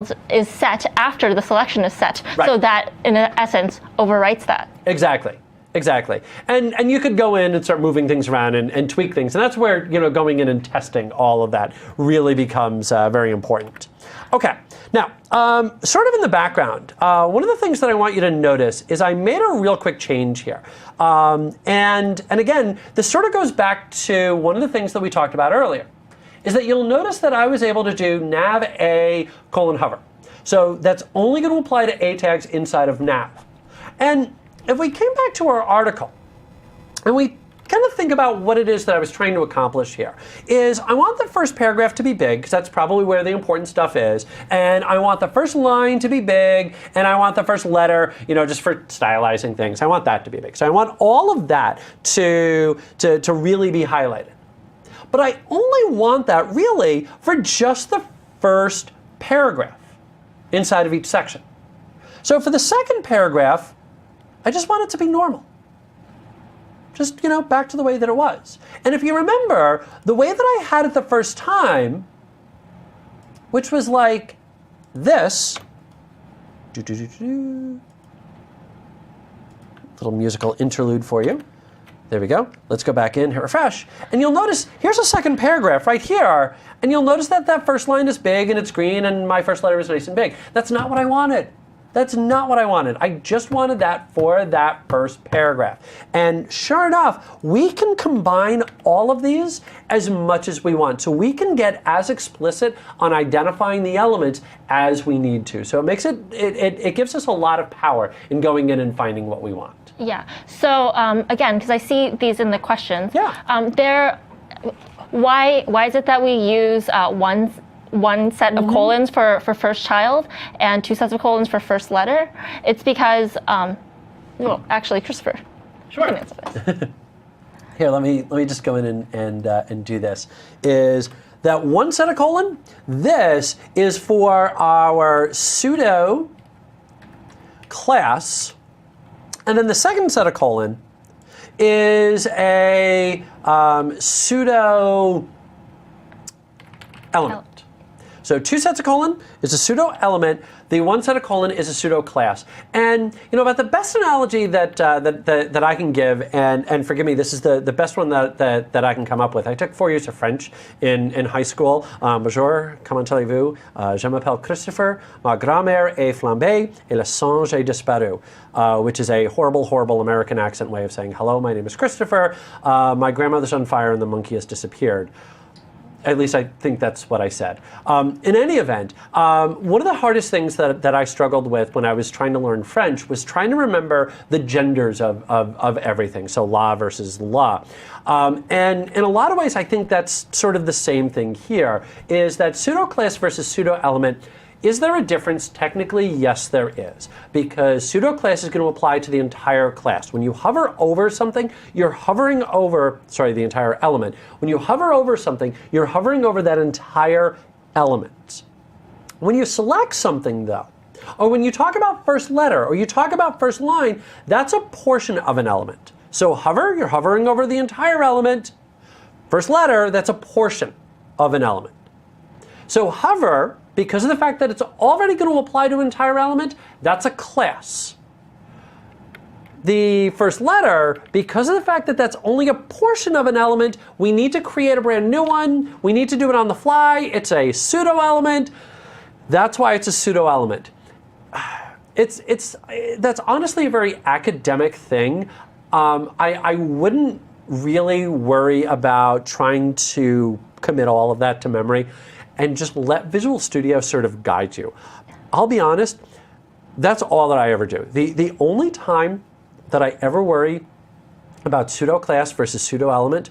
is set after the selection is set. Right. So that, in essence, overwrites that. Exactly. Exactly. And you could go in and start moving things around and tweak things. And that's where, going in and testing all of that really becomes very important. Okay. Now, sort of in the background, one of the things that I want you to notice is I made a real quick change here. And again, this sort of goes back to one of the things that we talked about earlier, is that you'll notice that I was able to do nav a : hover. So that's only going to apply to a tags inside of nav. And if we came back to our article and we kind of think about what it is that I was trying to accomplish here, is I want the first paragraph to be big, because that's probably where the important stuff is, and I want the first line to be big, and I want the first letter, just for stylizing things, I want that to be big. So I want all of that to really be highlighted. But I only want that really for just the first paragraph inside of each section. So for the second paragraph, I just want it to be normal. Just, back to the way that it was. And if you remember, the way that I had it the first time, which was like this, little musical interlude for you. There we go. Let's go back in, hit refresh. And you'll notice, here's a second paragraph right here, and you'll notice that that first line is big and it's green and my first letter is nice and big. That's not what I wanted. That's not what I wanted. I just wanted that for that first paragraph. And sure enough, we can combine all of these as much as we want. So we can get as explicit on identifying the elements as we need to. So it makes it gives us a lot of power in going in and finding what we want. Yeah. So again, because I see these in the questions. Yeah. Why is it that we use one set of colons for first child and two sets of colons for first letter? It's because, well, actually, Christopher, sure. You can answer this. Here, let me just go in and do this. Is that one set of colon? This is for our pseudo class, and then the second set of colon is a pseudo element. So two sets of colon is a pseudo element. The one set of colon is a pseudo class. And about the best analogy that I can give, and forgive me, this is the best one that I can come up with. I took 4 years of French in high school. Bonjour, comment allez-vous? Je m'appelle Christopher. Ma grand-mère est flambée et le singe est disparu, which is a horrible, horrible American accent way of saying hello. My name is Christopher. My grandmother's on fire and the monkey has disappeared. At least I think that's what I said. In any event, one of the hardest things that I struggled with when I was trying to learn French was trying to remember the genders of everything. So la versus la. And in a lot of ways, I think that's sort of the same thing here, is that pseudo class versus pseudo element. Is there a difference? Technically, yes, there is, because pseudo class is going to apply to the entire class. When you hover over something, you're hovering over, the entire element. When you hover over something, you're hovering over that entire element. When you select something, though, or when you talk about first letter, or you talk about first line, that's a portion of an element. So hover, you're hovering over the entire element. First letter, that's a portion of an element. So hover, because of the fact that it's already going to apply to an entire element, that's a class. The first letter, because of the fact that that's only a portion of an element, we need to create a brand new one. We need to do it on the fly. It's a pseudo element. That's why it's a pseudo element. That's honestly a very academic thing. I wouldn't really worry about trying to commit all of that to memory, and just let Visual Studio sort of guide you. I'll be honest, that's all that I ever do. The only time that I ever worry about pseudo class versus pseudo element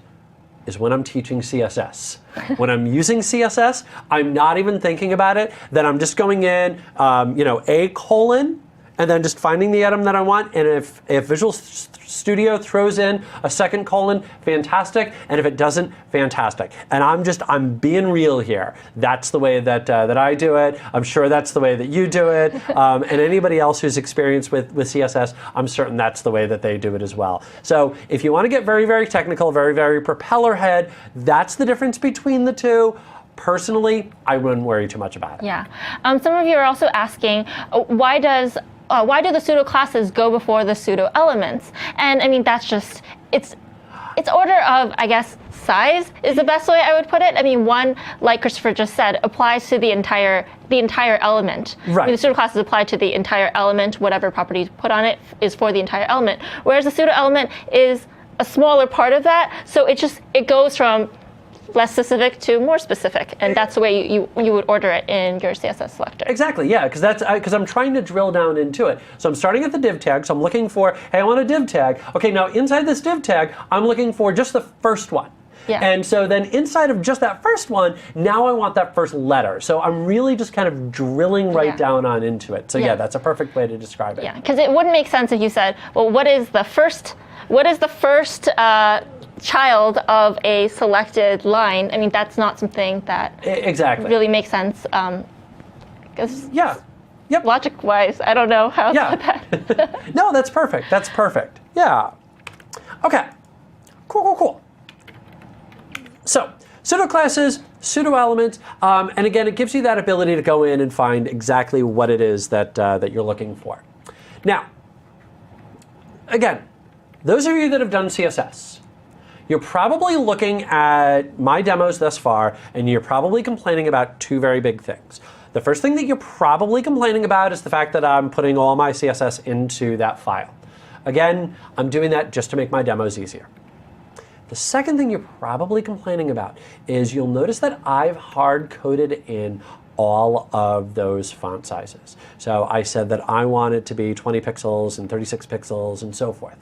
is when I'm teaching CSS. When I'm using CSS, I'm not even thinking about it. Then I'm just going in, a colon, and then just finding the item that I want. And if Visual Studio throws in a second colon, fantastic. And if it doesn't, fantastic. And I'm being real here. That's the way that I do it. I'm sure that's the way that you do it. And anybody else who's experienced with CSS, I'm certain that's the way that they do it as well. So if you want to get very, very technical, very, very propeller head, that's the difference between the two. personally, I wouldn't worry too much about it. Yeah. Some of you are also asking, why do the pseudo classes go before the pseudo elements? And I mean, that's just, it's order of, I guess, size is the best way I would put it. I mean, one, like Christopher just said, applies to the entire element. Right. I mean, the pseudo classes apply to the entire element. Whatever properties put on it is for the entire element. Whereas the pseudo element is a smaller part of that. So it goes from less specific to more specific, and that's the way you would order it in your CSS selector. Exactly, yeah, because I'm trying to drill down into it. So I'm starting at the div tag, so I'm looking for, hey, I want a div tag. Okay, now inside this div tag, I'm looking for just the first one. Yeah. And so then inside of just that first one, now I want that first letter. So I'm really just kind of drilling right down on into it. So yeah, that's a perfect way to describe it. Yeah, because it wouldn't make sense if you said, well, what is the first child of a selected line? I mean, that's not something that exactly really makes sense. Yeah. Yep. Logic-wise, I don't know how to put that. No, that's perfect. That's perfect. Yeah. Okay. Cool. So, pseudo classes, pseudo elements, and again, it gives you that ability to go in and find exactly what it is that you're looking for. Now, again, those of you that have done CSS, you're probably looking at my demos thus far, and you're probably complaining about two very big things. The first thing that you're probably complaining about is the fact that I'm putting all my CSS into that file. Again, I'm doing that just to make my demos easier. The second thing you're probably complaining about is you'll notice that I've hard-coded in all of those font sizes. So I said that I want it to be 20 pixels and 36 pixels and so forth.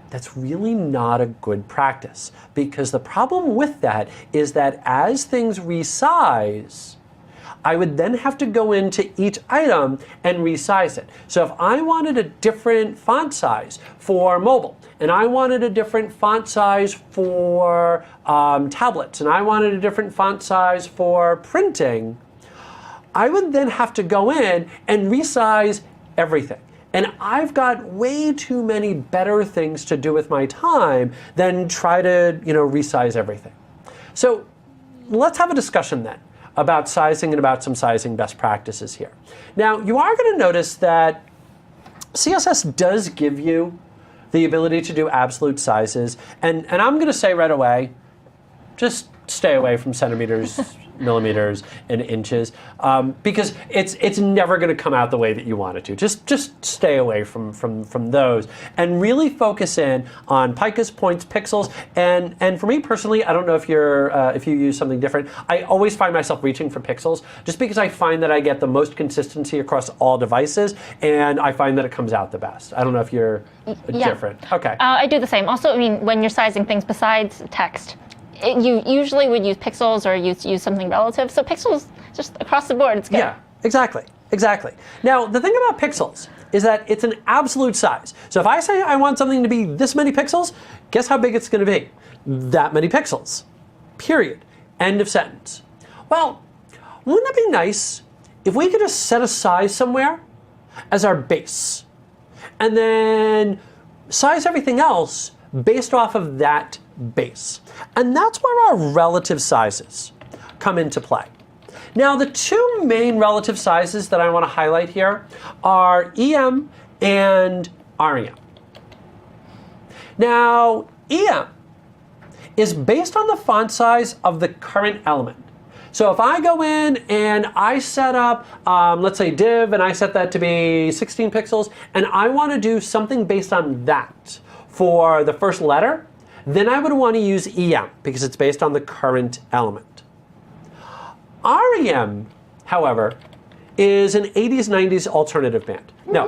That's really not a good practice, because the problem with that is that as things resize, I would then have to go into each item and resize it. So if I wanted a different font size for mobile, and I wanted a different font size for tablets, and I wanted a different font size for printing, I would then have to go in and resize everything. And I've got way too many better things to do with my time than try to, resize everything. So let's have a discussion then about sizing and about some sizing best practices here. Now, you are going to notice that CSS does give you the ability to do absolute sizes. And I'm going to say right away, just stay away from centimeters, millimeters, and inches, because it's never going to come out the way that you want it to. Just stay away from those, and really focus in on picas, points, pixels, and for me personally, I don't know if you use something different. I always find myself reaching for pixels, just because I find that I get the most consistency across all devices, and I find that it comes out the best. I don't know if you're different. Okay. I do the same. Also, I mean, when you're sizing things besides text, you usually would use pixels or use something relative. So pixels, just across the board, it's good. Yeah, exactly. Now, the thing about pixels is that it's an absolute size. So if I say I want something to be this many pixels, guess how big it's going to be? That many pixels. Period. End of sentence. Well, wouldn't it be nice if we could just set a size somewhere as our base, and then size everything else based off of that base? And that's where our relative sizes come into play. Now, the two main relative sizes that I want to highlight here are EM and REM. Now, EM is based on the font size of the current element. So if I go in and I set up, let's say div, and I set that to be 16 pixels, and I want to do something based on that for the first letter, then I would want to use EM because it's based on the current element. REM, however, is an 80s, 90s alternative band. No,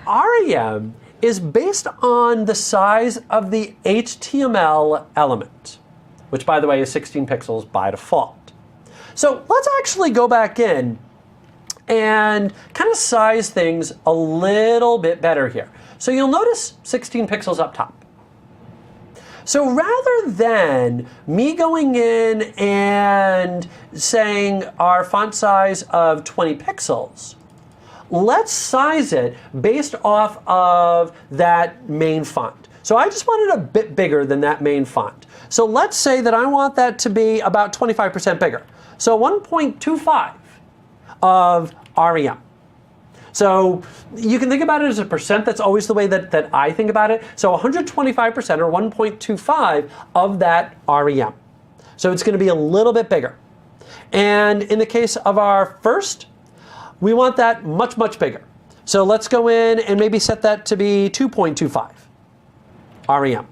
REM is based on the size of the HTML element, which, by the way, is 16 pixels by default. So let's actually go back in and kind of size things a little bit better here. So you'll notice 16 pixels up top. So rather than me going in and saying our font size of 20 pixels, let's size it based off of that main font. So I just want it a bit bigger than that main font. So let's say that I want that to be about 25% bigger. So 1.25 of REM. So you can think about it as a percent. That's always the way that I think about it. So 125% or 1.25 of that REM. So it's going to be a little bit bigger. And in the case of our first, we want that much, much bigger. So let's go in and maybe set that to be 2.25 REM.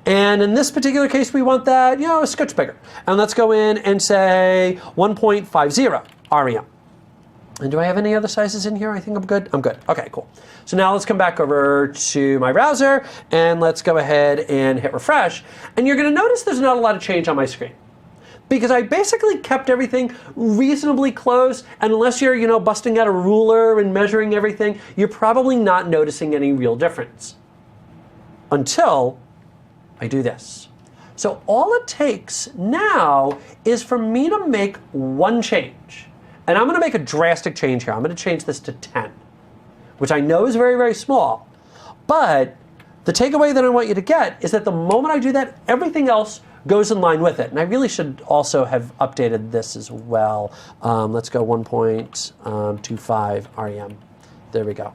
And in this particular case, we want that, a scotch bigger. And let's go in and say 1.50 REM. And do I have any other sizes in here? I think I'm good. I'm good. Okay, cool. So now let's come back over to my browser and let's go ahead and hit refresh. And you're going to notice there's not a lot of change on my screen, because I basically kept everything reasonably close. And unless you're, busting out a ruler and measuring everything, you're probably not noticing any real difference until I do this. So all it takes now is for me to make one change. And I'm going to make a drastic change here. I'm going to change this to 10, which I know is very, very small. But the takeaway that I want you to get is that the moment I do that, everything else goes in line with it. And I really should also have updated this as well. Let's go 1.25 REM. There we go.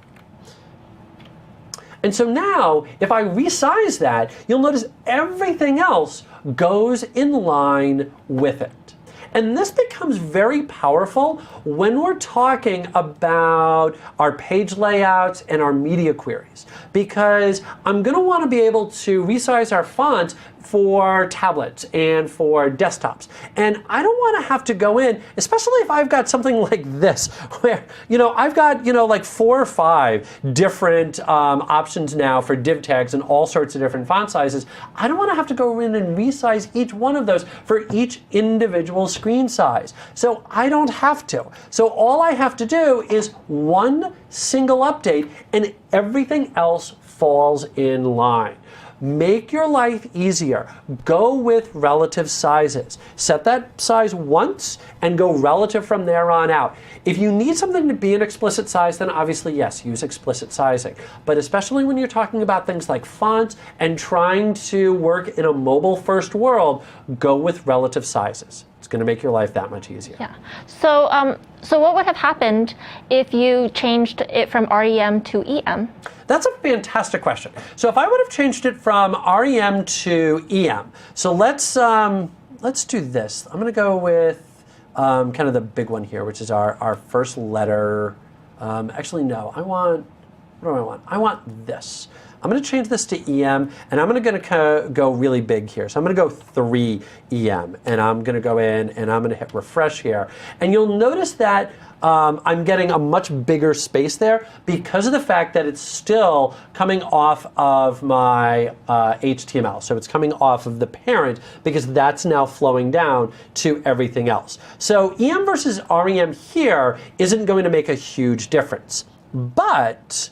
And so now, if I resize that, you'll notice everything else goes in line with it. And this becomes very powerful when we're talking about our page layouts and our media queries, because I'm going to want to be able to resize our fonts for tablets and for desktops. And I don't want to have to go in, especially if I've got something like this, where, I've got, like 4 or 5 different options now for div tags and all sorts of different font sizes. I don't want to have to go in and resize each one of those for each individual screen size. So I don't have to. So all I have to do is one single update and everything else falls in line. Make your life easier. Go with relative sizes. Set that size once and go relative from there on out. If you need something to be an explicit size, then obviously, yes, use explicit sizing. But especially when you're talking about things like fonts and trying to work in a mobile-first world, go with relative sizes. It's going to make your life that much easier. Yeah. So what would have happened if you changed it from REM to EM? That's a fantastic question. So if I would have changed it from REM to EM, so let's do this. I'm going to go with kind of the big one here, which is our first letter. Actually, no. What do I want? I want this. I'm going to change this to EM, and I'm going to go really big here. So I'm going to go 3 EM, and I'm going to go in, and I'm going to hit refresh here. And you'll notice that I'm getting a much bigger space there because of the fact that it's still coming off of my HTML. So it's coming off of the parent because that's now flowing down to everything else. So EM versus REM here isn't going to make a huge difference. But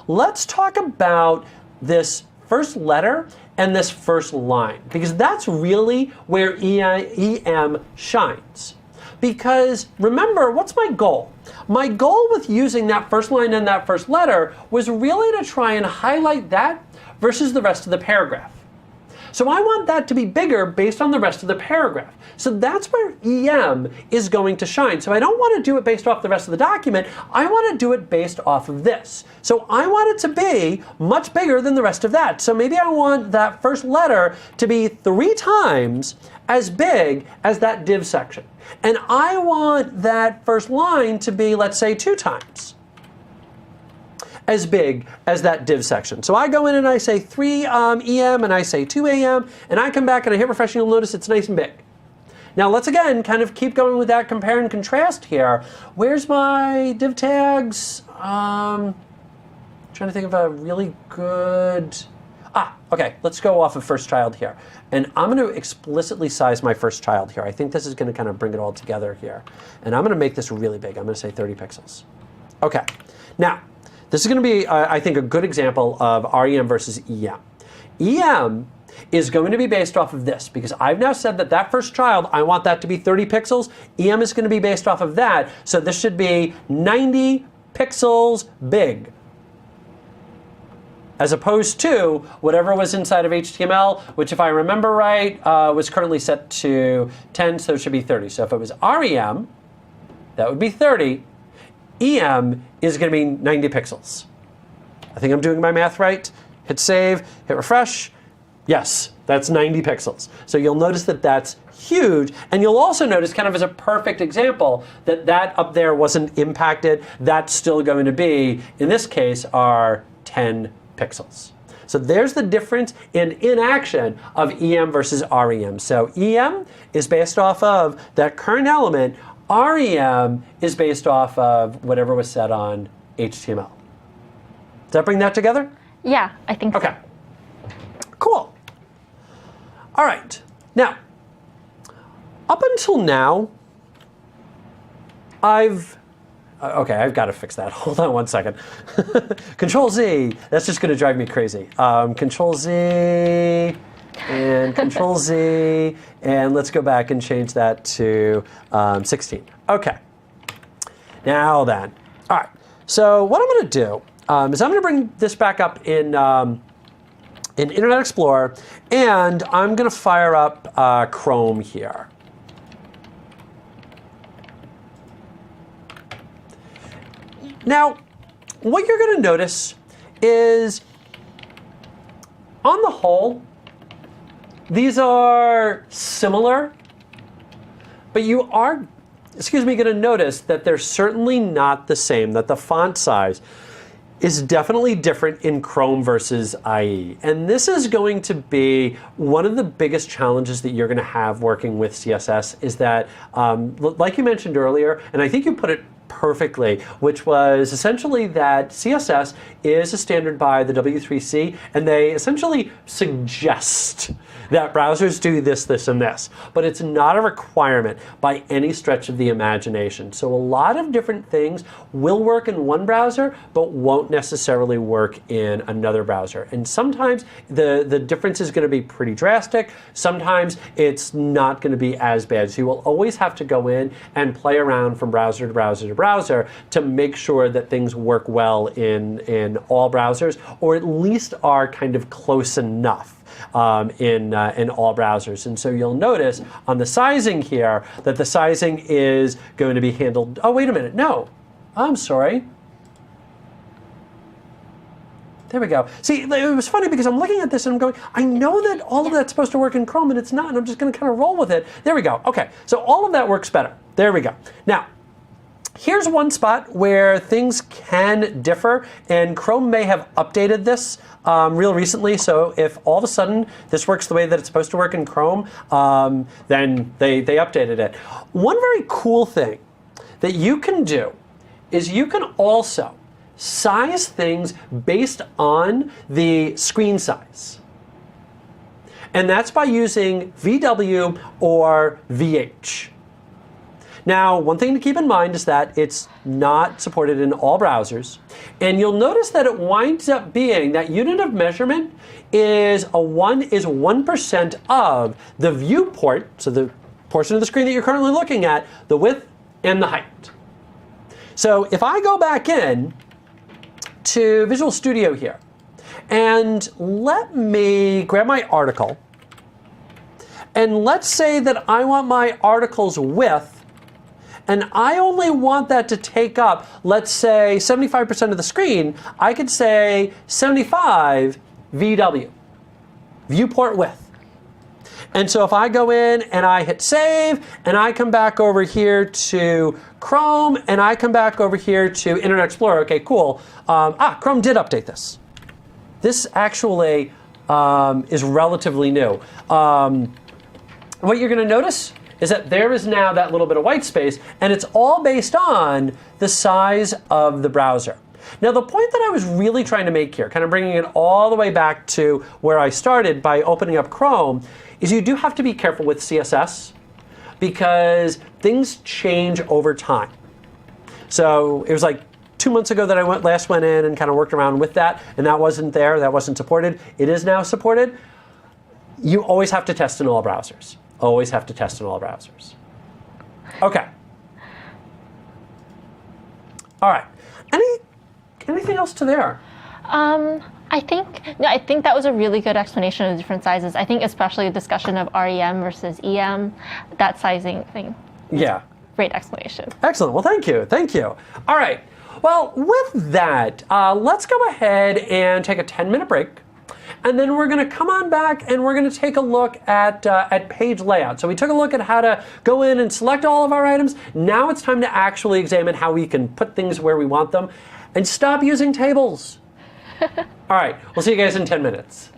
let's talk about this first letter and this first line, because that's really where EM shines. Because remember, what's my goal? My goal with using that first line and that first letter was really to try and highlight that versus the rest of the paragraph. So I want that to be bigger based on the rest of the paragraph. So that's where EM is going to shine. So I don't want to do it based off the rest of the document. I want to do it based off of this. So I want it to be much bigger than the rest of that. So maybe I want that first letter to be 3 times as big as that div section. And I want that first line to be, let's say, 2 times as big as that div section. So I go in and I say 3 EM and I say 2 AM, and I come back and I hit refresh, and you'll notice it's nice and big. Now let's again kind of keep going with that compare and contrast here. Where's my div tags? Trying to think of a really good... okay, let's go off of first child here. And I'm going to explicitly size my first child here. I think this is going to kind of bring it all together here. And I'm going to make this really big. I'm going to say 30 pixels. Okay, now this is going to be, I think, a good example of REM versus EM. EM is going to be based off of this, because I've now said that that first child, I want that to be 30 pixels. EM is going to be based off of that, so this should be 90 pixels big. as opposed to whatever was inside of HTML, which if I remember right, was currently set to 10, so it should be 30. So if it was REM, that would be 30. EM is going to be 90 pixels. I think I'm doing my math right. Hit save, hit refresh. Yes, that's 90 pixels. So you'll notice that that's huge, and you'll also notice, kind of as a perfect example, that that up there wasn't impacted. That's still going to be, in this case, our 10 pixels. So there's the difference in inaction of EM versus REM. So EM is based off of that current element. REM is based off of whatever was set on HTML. Does that bring that together? Yeah, I think so. Okay. Cool. All right. Now, up until now, I've got to fix that. Hold on one second. Control Z. That's just going to drive me crazy. Control Z and Control Z, and let's go back and change that to 16. Okay. Now then. All right. So what I'm going to do is I'm going to bring this back up in Internet Explorer, and I'm going to fire up Chrome here. Now, what you're going to notice is, on the whole, these are similar, but you are, going to notice that they're certainly not the same, that the font size is definitely different in Chrome versus IE. And this is going to be one of the biggest challenges that you're going to have working with CSS, is that, like you mentioned earlier, and I think you put it perfectly, which was essentially that CSS is a standard by the W3C, and they essentially suggest that browsers do this, this, and this. But it's not a requirement by any stretch of the imagination. So a lot of different things will work in one browser, but won't necessarily work in another browser. And sometimes the difference is going to be pretty drastic. Sometimes it's not going to be as bad. So you will always have to go in and play around from browser to browser to browser to make sure that things work well in all browsers, or at least are kind of close enough in all browsers. And so you'll notice on the sizing here that the sizing is going to be handled. Oh, wait a minute. No, I'm sorry. There we go. See, it was funny because I'm looking at this and I'm going, I know that all of that's supposed to work in Chrome, and it's not, and I'm just going to kind of roll with it. There we go. Okay, so all of that works better. There we go. Now, here's one spot where things can differ, and Chrome may have updated this real recently. So if all of a sudden this works the way that it's supposed to work in Chrome, then they updated it. One very cool thing that you can do is you can also size things based on the screen size. And that's by using VW or VH. Now, one thing to keep in mind is that it's not supported in all browsers. And you'll notice that it winds up being that unit of measurement is 1% of the viewport, so the portion of the screen that you're currently looking at, the width and the height. So if I go back in to Visual Studio here, and let me grab my article, and let's say that I want my article's width, and I only want that to take up, let's say, 75% of the screen, I could say 75 VW, viewport width. And so if I go in and I hit save, and I come back over here to Chrome, and I come back over here to Internet Explorer, okay, cool. Chrome did update this. This actually is relatively new. What you're going to notice is that there is now that little bit of white space, and it's all based on the size of the browser. Now, the point that I was really trying to make here, kind of bringing it all the way back to where I started by opening up Chrome, is you do have to be careful with CSS because things change over time. So it was like 2 months ago that I last went in and kind of worked around with that, and that wasn't there, that wasn't supported. It is now supported. You always have to test in all browsers. Always have to test in all browsers. Okay. All right. Anything else to there? I think that was a really good explanation of the different sizes. I think especially the discussion of REM versus EM, that sizing thing. Yeah. Great explanation. Excellent. Well, thank you. Thank you. All right. Well, with that, let's go ahead and take a 10-minute break. And then we're going to come on back and we're going to take a look at page layout. So we took a look at how to go in and select all of our items. Now it's time to actually examine how we can put things where we want them and stop using tables. All right. We'll see you guys in 10 minutes.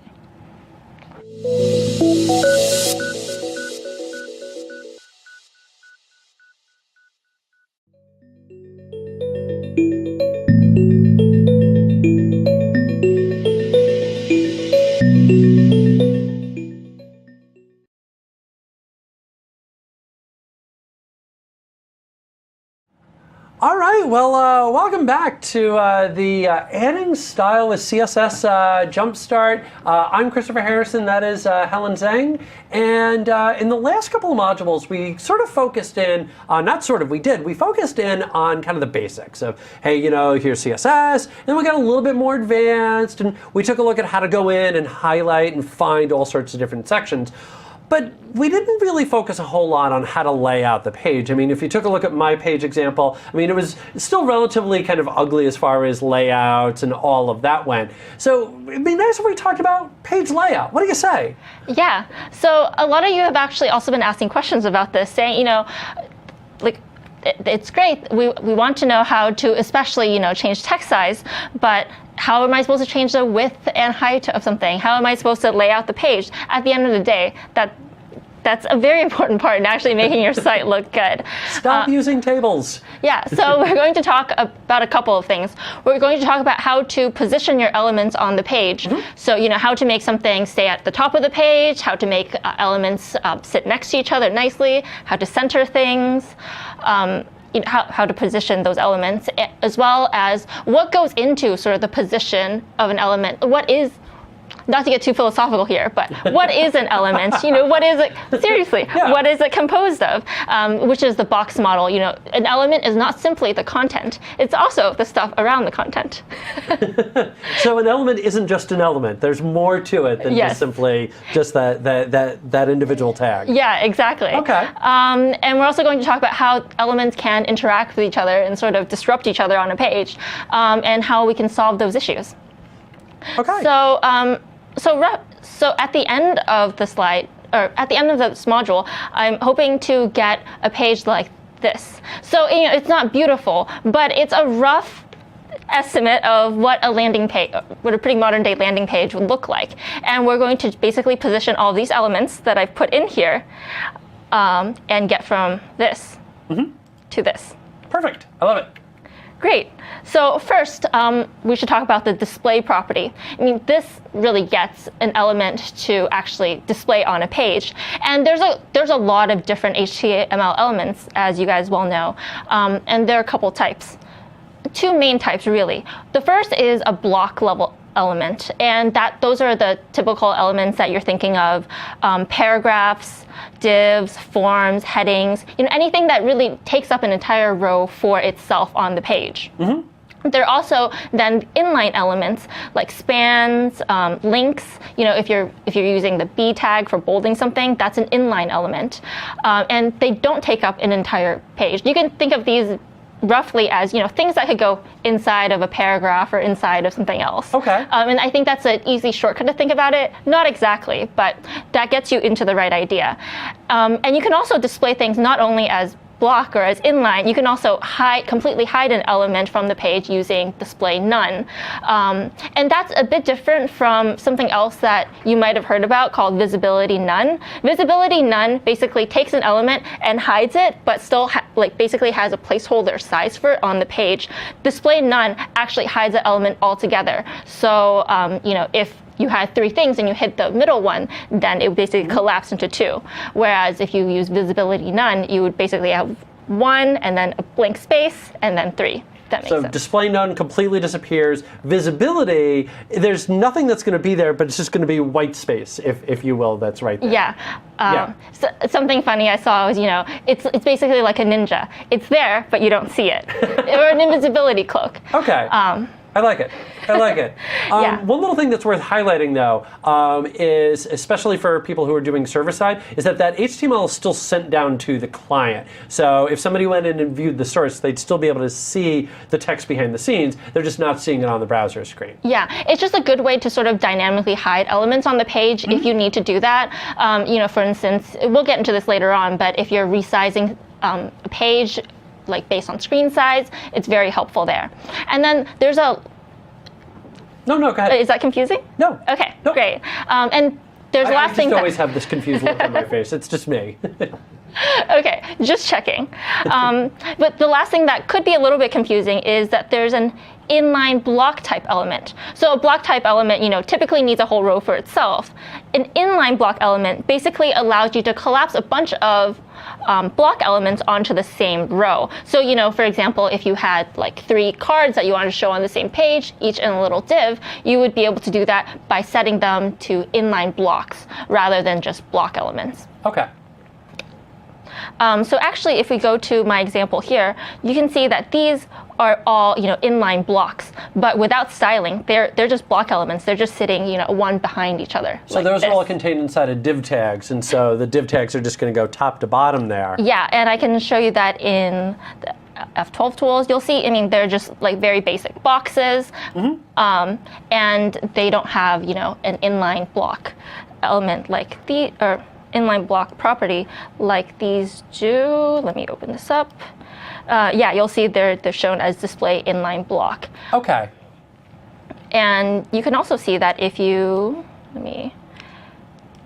All right, well, welcome back to the adding style with CSS Jumpstart. I'm Christopher Harrison, that is Helen Zhang. And in the last couple of modules, we sort of focused in, we focused in on kind of the basics of, hey, you know, here's CSS, and we got a little bit more advanced, and we took a look at how to go in and highlight and find all sorts of different sections. But we didn't really focus a whole lot on how to lay out the page. I mean, if you took a look at my page example, I mean, it was still relatively kind of ugly as far as layouts and all of that went. So it'd be nice if we talked about page layout. What do you say? Yeah. So a lot of you have actually also been asking questions about this, saying, you know, like, it's great. We want to know how to, especially, you know, change text size, but how am I supposed to change the width and height of something? How am I supposed to lay out the page? At the end of the day, that's a very important part in actually making your site look good. Stop using tables. Yeah, so we're going to talk about a couple of things. We're going to talk about how to position your elements on the page. Mm-hmm. So, you know, how to make something stay at the top of the page, how to make elements sit next to each other nicely, how to center things, you know, how to position those elements, as well as what goes into sort of the position of an element. What is, not to get too philosophical here, but what is an element? You know, what is it, seriously, yeah. What is it composed of? Which is the box model. You know, an element is not simply the content, it's also the stuff around the content. So an element isn't just an element. There's more to it than just simply just that individual tag. Yeah, exactly. Okay. And we're also going to talk about how elements can interact with each other and sort of disrupt each other on a page, and how we can solve those issues. Okay. So at the end of the slide, or at the end of this module, I'm hoping to get a page like this. So, you know, it's not beautiful, but it's a rough estimate of what a landing page, what a pretty modern day landing page would look like. And we're going to basically position all these elements that I've put in here, and get from this to this. Perfect. I love it. Great. So first, we should talk about the display property. I mean, this really gets an element to actually display on a page. And there's a lot of different HTML elements, as you guys well know. And there are a couple types. Two main types, really. The first is a block level element, and those are the typical elements that you're thinking of: paragraphs, divs, forms, headings, you know, anything that really takes up an entire row for itself on the page. Mm-hmm. There are also then inline elements like spans, links. You know, if you're using the B tag for bolding something, that's an inline element, and they don't take up an entire page. You can think of these roughly as, you know, things that could go inside of a paragraph or inside of something else. Okay. And I think that's an easy shortcut to think about it. Not exactly, but that gets you into the right idea. And you can also display things not only as block or as inline. You can also completely hide an element from the page using display none. And that's a bit different from something else that you might have heard about called visibility none. Visibility none basically takes an element and hides it, but still basically has a placeholder size for it on the page. Display none actually hides the element altogether. So you know, if you had three things and you hit the middle one, then it would basically collapse into two. Whereas if you use visibility none, you would basically have one and then a blank space and then three. That makes sense. So display none completely disappears. Visibility, there's nothing that's going to be there, but it's just going to be white space, if you will, that's right there. Yeah. So something funny I saw was, you know, it's basically like a ninja. It's there, but you don't see it. Or an invisibility cloak. Okay. I like it. I like it. Yeah. One little thing that's worth highlighting, though, is especially for people who are doing server side, is that HTML is still sent down to the client. So if somebody went in and viewed the source, they'd still be able to see the text behind the scenes. They're just not seeing it on the browser screen. Yeah, it's just a good way to sort of dynamically hide elements on the page if you need to do that. For instance, we'll get into this later on, but if you're resizing a page, like based on screen size, it's very helpful there. And then there's a... No, go ahead. Is that confusing? No. Okay, no. Great. And there's the last thing I just always have this confused look on my face. It's just me. Okay, just checking. But the last thing that could be a little bit confusing is that there's an inline block type element. So a block type element, typically needs a whole row for itself. An inline block element basically allows you to collapse a bunch of block elements onto the same row. So, for example, if you had like 3 cards that you wanted to show on the same page, each in a little div, you would be able to do that by setting them to inline blocks rather than just block elements. Okay. So actually, if we go to my example here, you can see that these are all inline blocks, but without styling. They're just block elements. They're just sitting one behind each other. So like those this. are all contained inside of div tags, and so the div tags are just going to go top to bottom there. Yeah, and I can show you that in the F12 tools. You'll see, they're just like very basic boxes, and they don't have an inline block element like inline block property like these do. Let me open this up. Yeah, you'll see they're shown as display inline block. Okay. And you can also see that if you, let me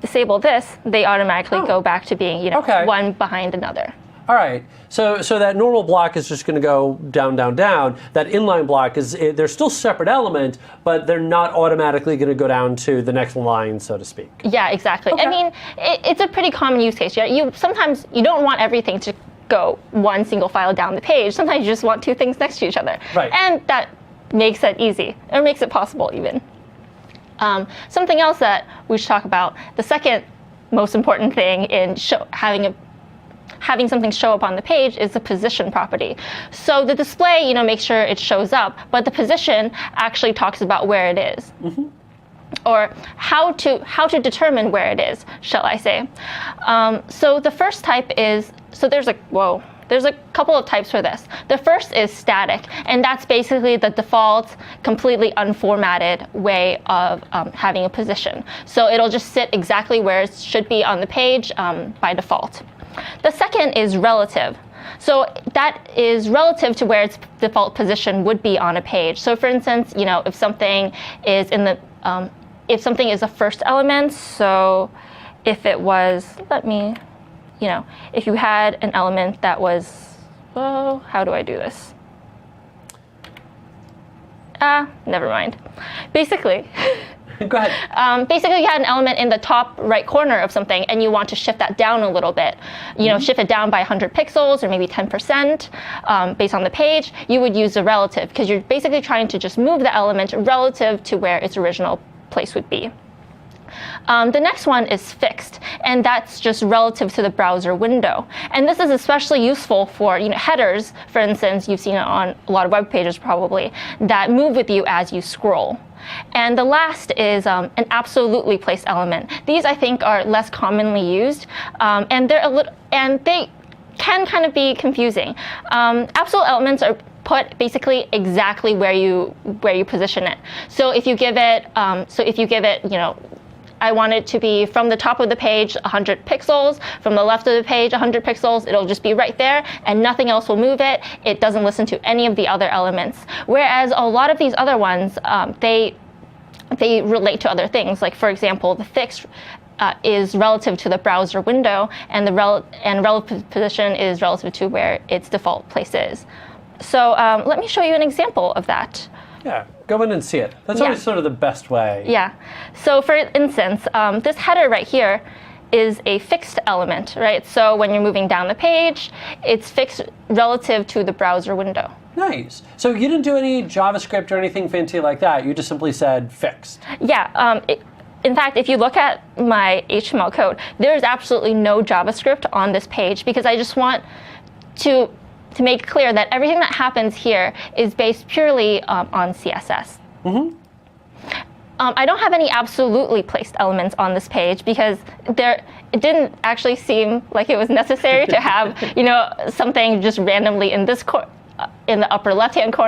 disable this, they automatically go back to being one behind another. All right. So that normal block is just going to go down, down, down. That inline block they're still separate elements, but they're not automatically going to go down to the next line, so to speak. Yeah, exactly. Okay. I mean, it's a pretty common use case. Yeah, sometimes you don't want everything to go one single file down the page. Sometimes you just want 2 things next to each other. Right. And that makes it easy, or makes it possible even. Something else that we should talk about, the second most important thing in having something show up on the page is the position property. So the display, makes sure it shows up, but the position actually talks about where it is. Or how to determine where it is, shall I say. So the first type is, there's a couple of types for this. The first is static, and that's basically the default, completely unformatted way of having a position. So it'll just sit exactly where it should be on the page by default. The second is relative. So that is relative to where its default position would be on a page. So for instance, if something is if something is a first element, so if it was, if you had an element that was, how do I do this? Never mind. Basically, Go ahead. Basically, you had an element in the top right corner of something, and you want to shift that down a little bit. Shift it down by 100 pixels or maybe 10% based on the page. You would use the relative because you're basically trying to just move the element relative to where its original place would be. The next one is fixed, and that's just relative to the browser window. And this is especially useful for headers, for instance. You've seen it on a lot of web pages probably, that move with you as you scroll. And the last is an absolutely placed element. These, I think, are less commonly used, and they can kind of be confusing. Absolute elements are put basically exactly where you position it. So if you give it, I want it to be from the top of the page 100 pixels, from the left of the page 100 pixels, it'll just be right there and nothing else will move it. It doesn't listen to any of the other elements. Whereas a lot of these other ones, they relate to other things. Like for example, the fixed is relative to the browser window, and the relative position is relative to where its default place is. So let me show you an example of that. Yeah, go in and see it. That's always sort of the best way. Yeah. So for instance, this header right here is a fixed element, right? So when you're moving down the page, it's fixed relative to the browser window. Nice. So you didn't do any JavaScript or anything fancy like that. You just simply said fixed. Yeah. In fact, if you look at my HTML code, there's absolutely no JavaScript on this page because I just want to make clear that everything that happens here is based purely on CSS. I don't have any absolutely placed elements on this page because it didn't actually seem like it was necessary to have something just randomly in this in the upper left-hand corner